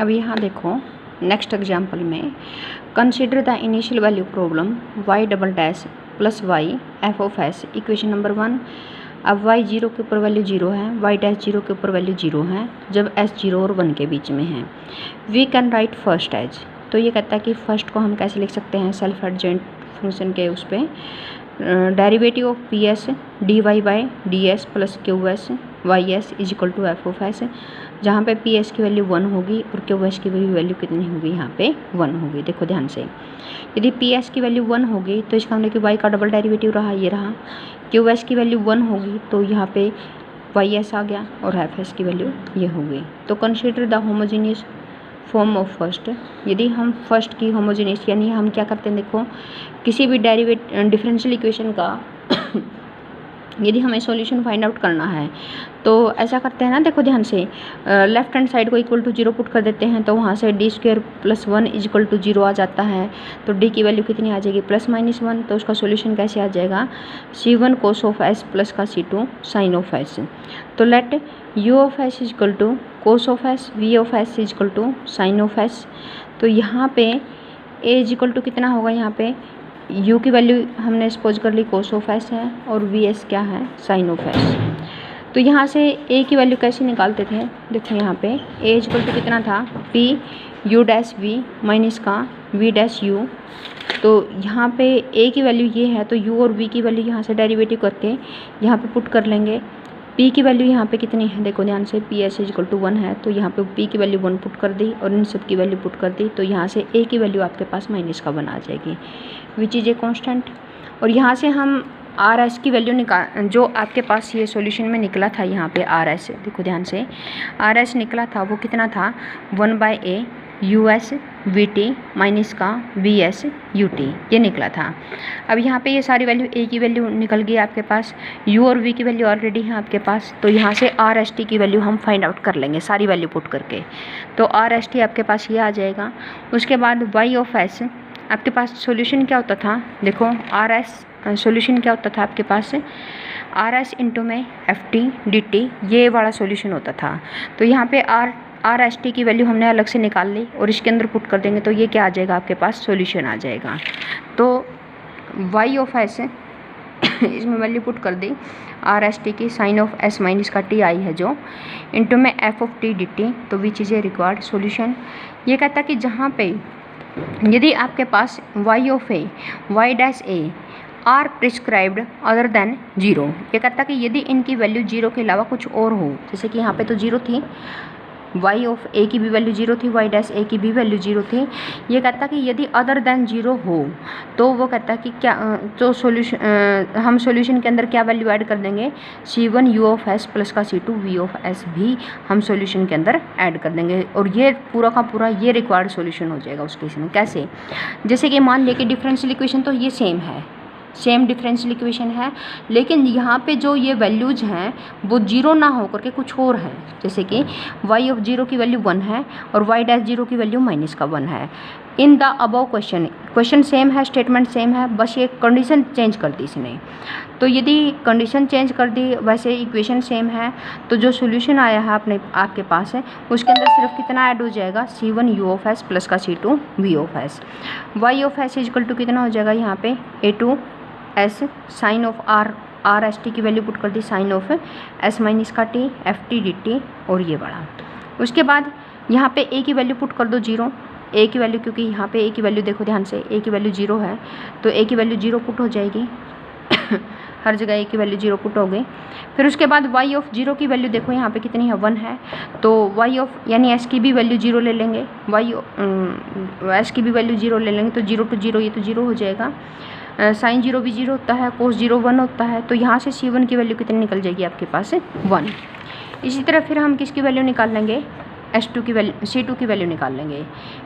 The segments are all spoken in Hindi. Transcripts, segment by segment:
अब यहाँ देखो नेक्स्ट एग्जाम्पल में consider the initial value problem y double dash plus Y F of S equation number 1। अब y 0 के ऊपर वैल्यू 0 है, y डैश 0 के ऊपर वैल्यू 0 है जब s 0 और 1 के बीच में है। We can write first as, तो ये कहता है कि फर्स्ट को हम कैसे लिख सकते हैं सेल्फ एडजेंट फंक्शन के उस पर derivative of P S D Y by D S plus Q S Y S is equal to F of S, जहाँ पे पी एस की वैल्यू 1 होगी और क्यू एस की वैल्यू कितनी होगी, यहाँ पे 1 होगी। देखो ध्यान से, यदि पी एस की वैल्यू 1 होगी तो इसका मतलब कि वाई का डबल डेरिवेटिव रहा, ये रहा। क्यू एस की वैल्यू 1 होगी तो यहाँ पे वाई एस आ गया और एफ एस की वैल्यू ये होगी। तो consider the homogeneous form of first, यदि हम फर्स्ट की होमोजीनियस यानी हम क्या करते हैं, देखो किसी भी डिफरेंशियल इक्वेशन का यदि हमें सॉल्यूशन फाइंड आउट करना है तो ऐसा करते हैं ना, देखो ध्यान से, लेफ्ट हैंड साइड को इक्वल टू 0 पुट कर देते हैं तो वहाँ से D square plus 1 is equal to 0 आ जाता है। तो डी की वैल्यू कितनी आ जाएगी, प्लस माइनस 1। तो उसका सॉल्यूशन कैसे आ जाएगा, C1 cos of S plus का C2 साइन ऑफ एस। तो let U of S is equal to cos of S, V of S is equal to sine of S. तो यहाँ पे A इज इक्वल टू कितना होगा, यहाँ पे U की वैल्यू हमने सपोज कर ली कोस ऑफ एस है और वी एस क्या है, साइन ऑफ एस। तो यहाँ से A की वैल्यू कैसे निकालते थे, देखो यहाँ पे A इज इक्वल टू कितना था, P U dash V minus का V डैश U। तो यहाँ पे A की वैल्यू ये है तो U और V की वैल्यू यहाँ से डेरिवेटिव करके यहाँ पे पुट कर लेंगे। P की वैल्यू यहाँ पे कितनी है, देखो ध्यान से, P S is equal to 1 है तो यहाँ पे P की वैल्यू 1 पुट कर दी और इन सब की वैल्यू पुट कर दी। तो यहाँ से A की वैल्यू आपके पास माइनस का 1 आ जाएगी विच इज़ ए कॉन्स्टेंट। और यहाँ से हम आर एस की वैल्यू निकाल, जो आपके पास ये सॉल्यूशन में निकला था, यहाँ पे आर एस, देखो ध्यान से, आर एस निकला था वो कितना था, 1/a U S V T minus का वी एस यू टी, ये निकला था। अब यहाँ पे ये सारी वैल्यू ए की वैल्यू निकल गई आपके पास, यू और वी की वैल्यू ऑलरेडी है आपके पास। तो यहाँ से आर एस टी की वैल्यू हम फाइंड आउट कर लेंगे सारी वैल्यू पुट करके। तो आर एस टी आपके पास ये आ जाएगा। उसके बाद वाई ऑफ एस आपके पास सॉल्यूशन क्या होता था, देखो आर एस सॉल्यूशन क्या होता था आपके पास, आर एस इंटू में एफ टी डी टी, ये वाला सॉल्यूशन होता था। तो यहाँ पे आर एस टी की वैल्यू हमने अलग से निकाल ली और इसके अंदर पुट कर देंगे तो ये क्या आ जाएगा आपके पास, सॉल्यूशन आ जाएगा। तो वाई ऑफ एस इसमें वैल्यू पुट कर दी आर एस टी की, साइन ऑफ एस माइनस का टी आई है जो, इंटू में F of T D T. तो which is a required solution. ये कहता कि जहाँ पे यदि आपके पास Y of A Y dash A are prescribed other than 0, ये कहता कि यदि इनकी वैल्यू 0 के अलावा कुछ और हो, जैसे कि यहाँ पे तो 0 थी, वाई ऑफ ए की भी वैल्यू 0 थी, वाई डैश ए की भी वैल्यू 0 थी। ये कहता कि यदि अदर देन 0 हो तो वो कहता कि क्या, तो सॉल्यूशन हम सॉल्यूशन के अंदर क्या वैल्यू ऐड कर देंगे, C1 U of S plus का C2 V ऑफ एस भी हम सॉल्यूशन के अंदर ऐड कर देंगे और ये पूरा का पूरा ये रिक्वायर्ड सॉल्यूशन हो जाएगा उस केस में। कैसे, जैसे कि मान लिया कि डिफरेंशियल इक्वेशन तो ये सेम है, सेम डिफरेंशियल इक्वेशन है, लेकिन यहाँ पे जो ये वैल्यूज हैं वो 0 ना हो करके कुछ और है। जैसे कि y ऑफ 0 की वैल्यू 1 है और y डैश 0 की वैल्यू माइनस का 1 है। In the above question same है, स्टेटमेंट सेम है, बस ये कंडीशन चेंज कर दी इसने। तो यदि कंडीशन चेंज कर दी, वैसे इक्वेशन सेम है, तो जो सोल्यूशन आया है आपके पास है उसके अंदर सिर्फ कितना ऐड हो जाएगा, C1 U of S plus का C2 V of S. y of S equal to कितना हो जाएगा, यहाँ पे A2 S sine of R S T की वैल्यू पुट कर दी, साइन ऑफ एस माइनस का T F T D T और ये बड़ा। उसके बाद यहाँ पे ए की वैल्यू पुट कर दो 0, ए की वैल्यू, क्योंकि यहाँ पे ए की वैल्यू देखो ध्यान से, ए की वैल्यू 0 है तो ए की वैल्यू 0 पुट हो जाएगी हर जगह ए की वैल्यू 0 पुट हो गई। फिर उसके बाद वाई ऑफ 0 की वैल्यू देखो यहाँ पे कितनी है, 1 है, तो वाई ऑफ यानी एस की भी वैल्यू 0 ले लेंगे, वाई एस की भी वैल्यू 0 ले लेंगे तो 0 to 0 ये तो 0 हो जाएगा। साइन 0 भी 0 होता है, कोस 0 1 होता है, तो यहाँ से C1 की वैल्यू कितनी निकल जाएगी आपके पास, 1। इसी तरह फिर हम किसकी वैल्यू निकाल लेंगे, S2 की वैल्यू, C2 की वैल्यू निकाल लेंगे।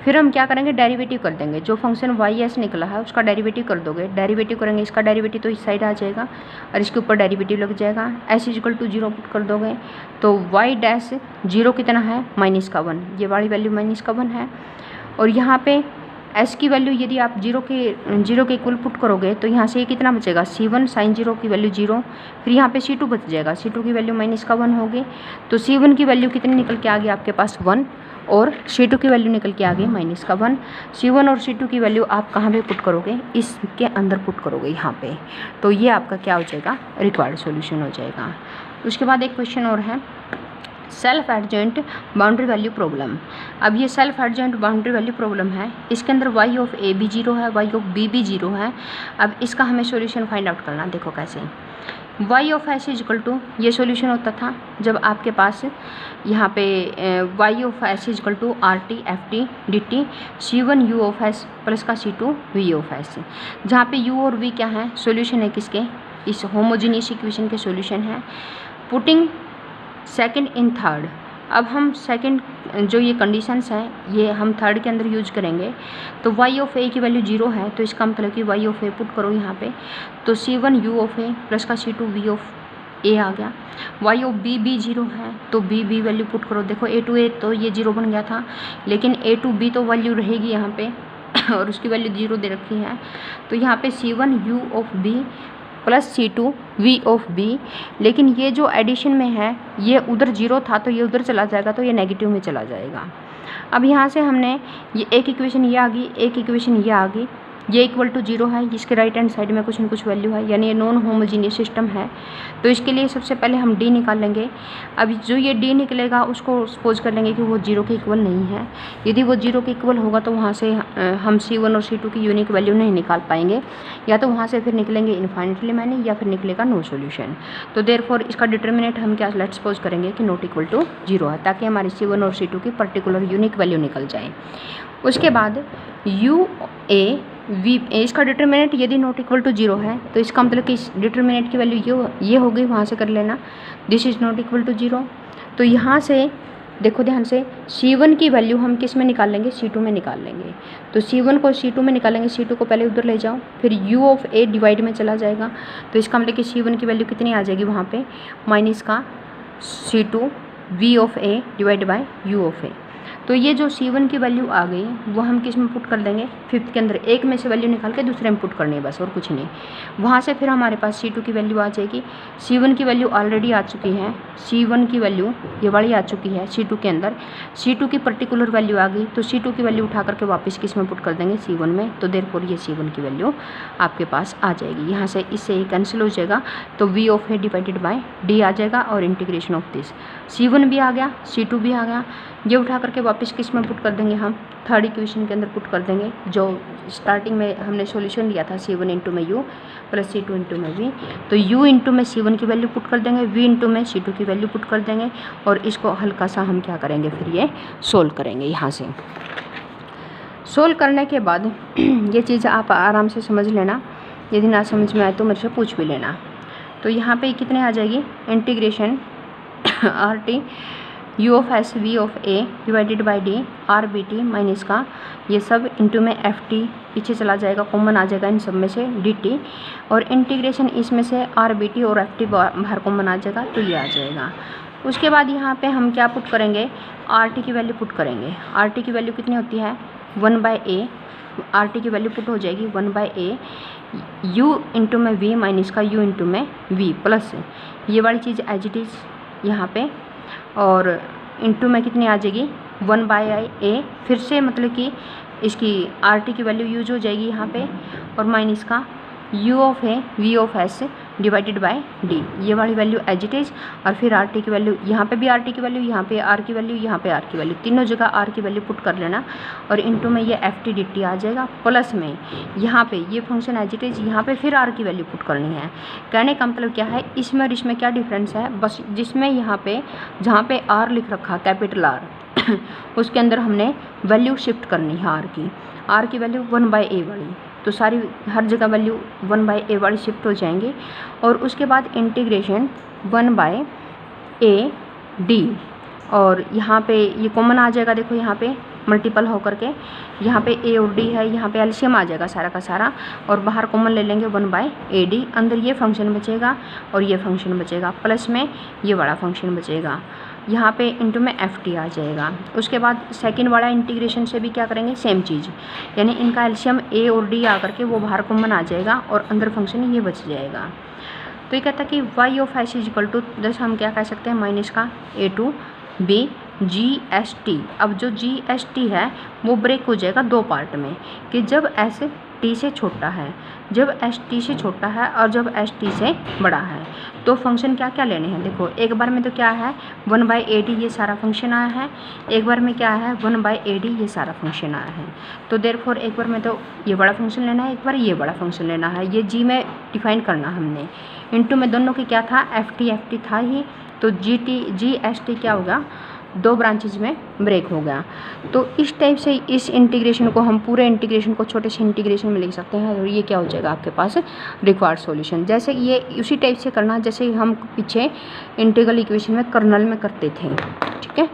फिर हम क्या करेंगे, डेरिवेटिव कर देंगे, जो फंक्शन YS निकला है उसका डेरिवेटिव कर दोगे, डेरिवेटिव करेंगे, इसका डेरिवेटिव तो इस साइड आ जाएगा और इसके ऊपर डेरिवेटिव लग जाएगा। S इक्वल टू 0 पुट कर दोगे तो Y डैश 0 कितना है, माइनस का 1, ये वाली वैल्यू माइनस का 1 है। और यहाँ पे S की वैल्यू यदि आप 0 के इक्वल पुट करोगे तो यहाँ से ये कितना बचेगा, C1 साइन 0 की वैल्यू 0, फिर यहाँ पे C2 बच जाएगा, C2 की वैल्यू माइनस का 1 होगी। तो C1 की वैल्यू कितनी निकल के आ गई आपके पास, 1। और C2 की वैल्यू निकल के आ गई -1। C1 और C2 की वैल्यू आप कहाँ पे पुट करोगे, इसके अंदर पुट करोगे यहाँ पे। तो ये आपका क्या हो जाएगा, रिक्वायर्ड सॉल्यूशन हो जाएगा। उसके बाद एक क्वेश्चन और है, सेल्फ एडजेंट बाउंड्री वैल्यू प्रॉब्लम। अब ये सेल्फ एडजेंट बाउंड्री वैल्यू प्रॉब्लम है, इसके अंदर y ऑफ a भी 0 है, y ऑफ b भी 0 है। अब इसका हमें सॉल्यूशन फाइंड आउट करना, देखो कैसे। y of s is equal to, ये सॉल्यूशन होता था जब आपके पास यहाँ पे y of s is equal to RT FT DT C1 u of s plus का C2 v ऑफ s, जहाँ पे u और v क्या है, सॉल्यूशन है किसके, इस होमोजीनियस इक्वेशन के सॉल्यूशन है। पुटिंग सेकंड इन थर्ड, अब हम सेकंड जो ये कंडीशंस हैं ये हम थर्ड के अंदर यूज करेंगे। तो y ऑफ a की वैल्यू 0 है, तो इसका मतलब कि y ऑफ a पुट करो यहाँ पे, तो C1 u of a plus का C2 v ऑफ a आ गया। y ऑफ b भी 0 है, तो b वैल्यू पुट करो। देखो a टू a तो ये 0 बन गया था, लेकिन a टू b तो वैल्यू रहेगी यहाँ पे और उसकी वैल्यू 0 दे रखी है। तो यहाँ पे C1 u of b plus C2 v of b, लेकिन ये जो एडिशन में है ये उधर 0 था तो ये उधर चला जाएगा, तो ये नेगेटिव में चला जाएगा। अब यहाँ से हमने ये एक इक्वेशन ये आ गई, एक इक्वेशन ये आ गई, ये इक्वल टू 0 है, जिसके राइट हैंड साइड में कुछ न कुछ वैल्यू है, यानी ये नॉन होमोजीनियस सिस्टम है। तो इसके लिए सबसे पहले हम d निकाल लेंगे। अब जो ये d निकलेगा उसको सपोज कर लेंगे कि वो 0 के इक्वल नहीं है। यदि वो 0 के इक्वल होगा तो वहाँ से हम C1 और C2 की यूनिक वैल्यू नहीं निकाल पाएंगे, या तो वहाँ से फिर निकलेंगे इन्फाइनिटली मैनी, या फिर निकलेगा नो सॉल्यूशन। तो देयरफॉर इसका डिटर्मिनेंट हम क्या लेट्स सपोज करेंगे कि नॉट इक्वल टू 0 है, ताकि हमारी C1 और C2 की पर्टिकुलर यूनिक वैल्यू निकल जाए। उसके बाद u a v, इसका डिटर्मिनेंट यदि नॉट इक्वल टू 0 है तो इसका मतलब कि इस डिटर्मिनेंट की वैल्यू ये हो गई, वहाँ से कर लेना this is not equal to 0। तो यहाँ से देखो ध्यान से, C1 की वैल्यू हम किस में निकाल लेंगे, C2 में निकाल लेंगे। तो C1 को C2 में निकालेंगे, C2 को पहले उधर ले जाओ, फिर u ऑफ a डिवाइड में चला जाएगा। तो इसका मतलब कि C1 की वैल्यू कितनी आ जाएगी वहाँ पे, माइनस का C2 v of a divide by u of a। तो ये जो C1 की वैल्यू आ गई वो हम किस में पुट कर देंगे, फिफ्थ के अंदर, एक में से वैल्यू निकाल के दूसरे में पुट करनी है बस, और कुछ नहीं। वहाँ से फिर हमारे पास C2 की वैल्यू आ जाएगी। C1 की वैल्यू ऑलरेडी आ चुकी है, C1 की वैल्यू ये वाली आ चुकी है C2 के अंदर। C2 की पर्टिकुलर वैल्यू आ गई, तो C2 की वैल्यू उठा करके वापस किस में पुट कर देंगे, C1 में। तो देयरफॉर ये C1 की वैल्यू आपके पास आ जाएगी। यहाँ से इससे ये कैंसिल हो जाएगा, तो v of a divided by d आ जाएगा, और इंटीग्रेशन ऑफ दिस C1 भी आ गया, C2 भी आ गया। ये उठा करके वापस किस में पुट कर देंगे, हम थर्ड इक्वेशन के अंदर पुट कर देंगे, जो स्टार्टिंग में हमने सॉल्यूशन लिया था C1 इंटू में u प्लस C2 इंटू में v। तो u इंटू में C1 की वैल्यू पुट कर देंगे, v इंटू में C2 की वैल्यू पुट कर देंगे, और इसको हल्का सा हम क्या करेंगे, फिर ये सोल्व करेंगे। यहाँ से सोल्व करने के बाद ये चीज़ आप आराम से समझ लेना, यदि ना समझ में आए तो मेरे से पूछ भी लेना। तो यहाँ पे कितने आ जाएगी, integration RT u of s v of a divided by d r b t minus का ये सब इंटू में f t पीछे चला जाएगा, कॉमन आ जाएगा इन सब में से dt, और इंटीग्रेशन इसमें से r b t और f t बाहर कॉमन आ जाएगा, तो ये आ जाएगा। उसके बाद यहाँ पे हम क्या पुट करेंगे, RT की वैल्यू पुट करेंगे। RT की वैल्यू कितनी होती है, 1/a। RT की वैल्यू पुट हो जाएगी 1/a u इंटू में v माइनस का u इंटू में v प्लस ये वाली चीज़ एज इट इज़ यहाँ पे, और इंटू में कितनी आ जाएगी 1/a, फिर से मतलब कि इसकी RT की वैल्यू यूज हो जाएगी यहाँ पे, और माइनस का u of a v of s divided by d, ये वाली वैल्यू एज इट इज़, और फिर RT की वैल्यू यहाँ पे भी RT की वैल्यू, यहाँ पे R की वैल्यू, यहाँ पे R की वैल्यू, तीनों जगह R की वैल्यू पुट कर लेना, और इंटू में ये FT DT आ जाएगा, प्लस में यहाँ पे ये फंक्शन एज इट इज़, यहाँ पे फिर R की वैल्यू पुट करनी है। कहने का मतलब क्या है, इसमें और इसमें क्या डिफरेंस है, बस जिसमें यहाँ पे जहाँ पे R लिख रखा कैपिटल R उसके अंदर हमने वैल्यू शिफ्ट करनी है R की वैल्यू 1/a वाली, तो सारी हर जगह वैल्यू 1/a वाली शिफ्ट हो जाएंगे। और उसके बाद इंटीग्रेशन 1/a d, और यहाँ पे ये कॉमन आ जाएगा, देखो यहाँ पे मल्टीपल होकर के यहाँ पे a और d है, यहाँ पे एलसीएम आ जाएगा सारा का सारा, और बाहर कॉमन ले लेंगे 1/ad, अंदर ये फंक्शन बचेगा और ये फंक्शन बचेगा, प्लस में ये बड़ा फंक्शन बचेगा, यहाँ पे इंटू में FT आ जाएगा। उसके बाद सेकंड वाला इंटीग्रेशन से भी क्या करेंगे, सेम चीज़, यानी इनका एलसीएम a और d आ करके वो बाहर कॉमन आ जाएगा, और अंदर फंक्शन ये बच जाएगा। तो ये कहता है कि y of s is equal to, जैसे हम क्या कह सकते हैं, माइनस का a टू b GST, अब जो GST है वो ब्रेक हो जाएगा दो पार्ट में, कि जब S T से छोटा है, जब S T से छोटा है और जब S T से बड़ा है। तो फंक्शन क्या क्या लेने हैं, देखो एक बार में तो क्या है 1/AD ये सारा फंक्शन आया है, एक बार में क्या है 1/AD ये सारा फंक्शन आया है। तो देयरफॉर एक बार में तो ये बड़ा फंक्शन लेना है, एक बार ये बड़ा फंक्शन लेना है, ये G में डिफाइन करना हमने। इनटू में दोनों की क्या था FT था ही, तो GST क्या होगा, दो ब्रांचेज में ब्रेक हो गया। तो इस टाइप से इस इंटीग्रेशन को हम पूरे इंटीग्रेशन को छोटे से इंटीग्रेशन में लिख सकते हैं, और ये क्या हो जाएगा आपके पास रिक्वायर्ड सॉल्यूशन। जैसे ये उसी टाइप से करना जैसे हम पीछे इंटीग्रल इक्वेशन में कर्नल में करते थे, ठीक है।